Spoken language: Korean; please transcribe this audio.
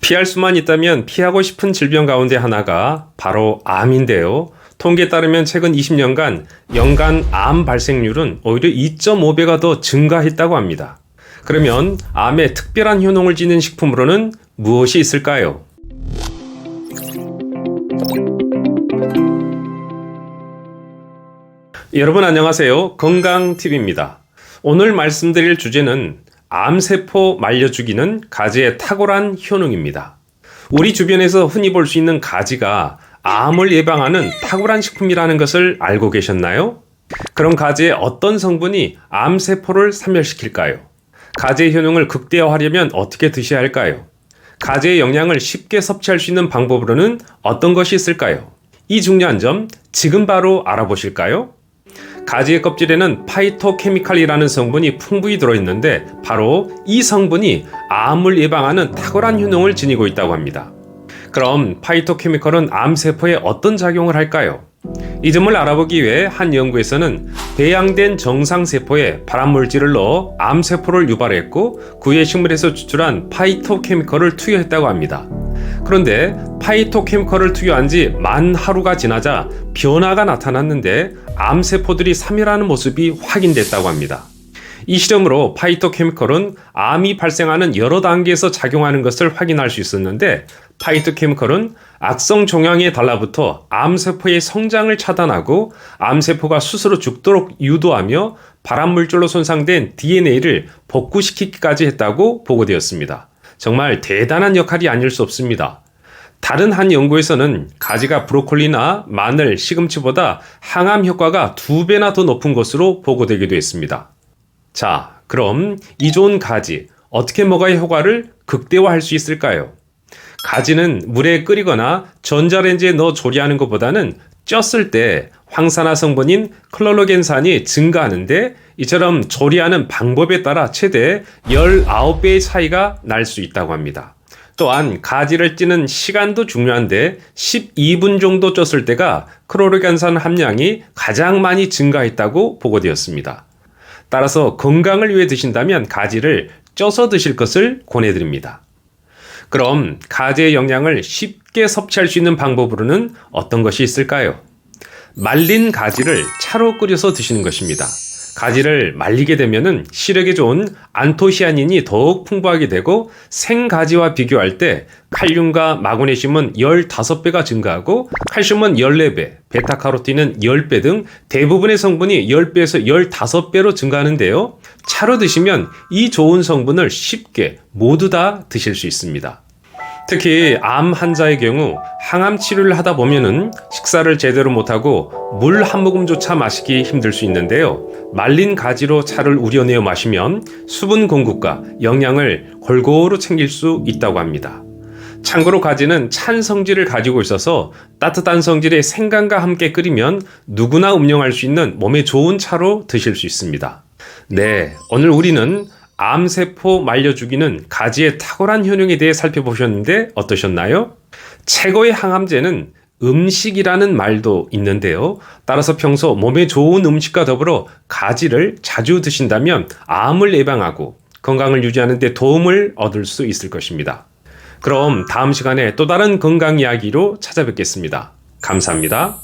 피할 수만 있다면 피하고 싶은 질병 가운데 하나가 바로 암인데요. 통계에 따르면 최근 20년간 연간 암 발생률은 오히려 2.5배가 더 증가했다고 합니다. 그러면 암에 특별한 효능을 지닌 식품으로는 무엇이 있을까요? 여러분 안녕하세요. 건강TV입니다. 오늘 말씀드릴 주제는 암세포 말려 죽이는 가지의 탁월한 효능입니다. 우리 주변에서 흔히 볼 수 있는 가지가 암을 예방하는 탁월한 식품이라는 것을 알고 계셨나요? 그럼 가지의 어떤 성분이 암세포를 사멸시킬까요? 가지의 효능을 극대화하려면 어떻게 드셔야 할까요? 가지의 영양을 쉽게 섭취할 수 있는 방법으로는 어떤 것이 있을까요? 이 중요한 점 지금 바로 알아보실까요? 가지의 껍질에는 파이토케미칼이라는 성분이 풍부히 들어있는데 바로 이 성분이 암을 예방하는 탁월한 효능을 지니고 있다고 합니다. 그럼 파이토케미칼은 암세포에 어떤 작용을 할까요? 이 점을 알아보기 위해 한 연구에서는 배양된 정상세포에 발암물질을 넣어 암세포를 유발했고 그 후에 식물에서 추출한 파이토케미칼을 투여했다고 합니다. 그런데 파이토케미칼을 투여한 지 만 하루가 지나자 변화가 나타났는데 암세포들이 사멸하는 모습이 확인됐다고 합니다. 이 실험으로 파이토케미칼은 암이 발생하는 여러 단계에서 작용하는 것을 확인할 수 있었는데 파이토케미칼은 악성 종양에 달라붙어 암세포의 성장을 차단하고 암세포가 스스로 죽도록 유도하며 발암물질로 손상된 DNA를 복구시키기까지 했다고 보고되었습니다. 정말 대단한 역할이 아닐 수 없습니다. 다른 한 연구에서는 가지가 브로콜리나 마늘, 시금치보다 항암 효과가 2배나 더 높은 것으로 보고되기도 했습니다. 자, 그럼 이 좋은 가지 어떻게 먹어야 효과를 극대화할 수 있을까요? 가지는 물에 끓이거나 전자레인지에 넣어 조리하는 것보다는 쪘을 때 황산화 성분인 클로로겐산이 증가하는데 이처럼 조리하는 방법에 따라 최대 19배의 차이가 날 수 있다고 합니다. 또한 가지를 찌는 시간도 중요한데 12분 정도 쪘을 때가 클로로겐산 함량이 가장 많이 증가했다고 보고되었습니다. 따라서 건강을 위해 드신다면 가지를 쪄서 드실 것을 권해드립니다. 그럼 가지의 영양을 쉽게 섭취할 수 있는 방법으로는 어떤 것이 있을까요? 말린 가지를 차로 끓여서 드시는 것입니다. 가지를 말리게 되면 시력에 좋은 안토시아닌이 더욱 풍부하게 되고 생가지와 비교할 때 칼륨과 마그네슘은 15배가 증가하고 칼슘은 14배, 베타카로틴은 10배 등 대부분의 성분이 10배에서 15배로 증가하는데요. 차로 드시면 이 좋은 성분을 쉽게 모두 다 드실 수 있습니다. 특히 암 환자의 경우 항암 치료를 하다 보면은 식사를 제대로 못하고 물 한 모금조차 마시기 힘들 수 있는데요. 말린 가지로 차를 우려내어 마시면 수분 공급과 영양을 골고루 챙길 수 있다고 합니다. 참고로 가지는 찬 성질을 가지고 있어서 따뜻한 성질의 생강과 함께 끓이면 누구나 음용할 수 있는 몸에 좋은 차로 드실 수 있습니다. 네, 오늘 우리는 암세포 말려 죽이는 가지의 탁월한 효능에 대해 살펴보셨는데 어떠셨나요? 최고의 항암제는 음식이라는 말도 있는데요. 따라서 평소 몸에 좋은 음식과 더불어 가지를 자주 드신다면 암을 예방하고 건강을 유지하는 데 도움을 얻을 수 있을 것입니다. 그럼 다음 시간에 또 다른 건강 이야기로 찾아뵙겠습니다. 감사합니다.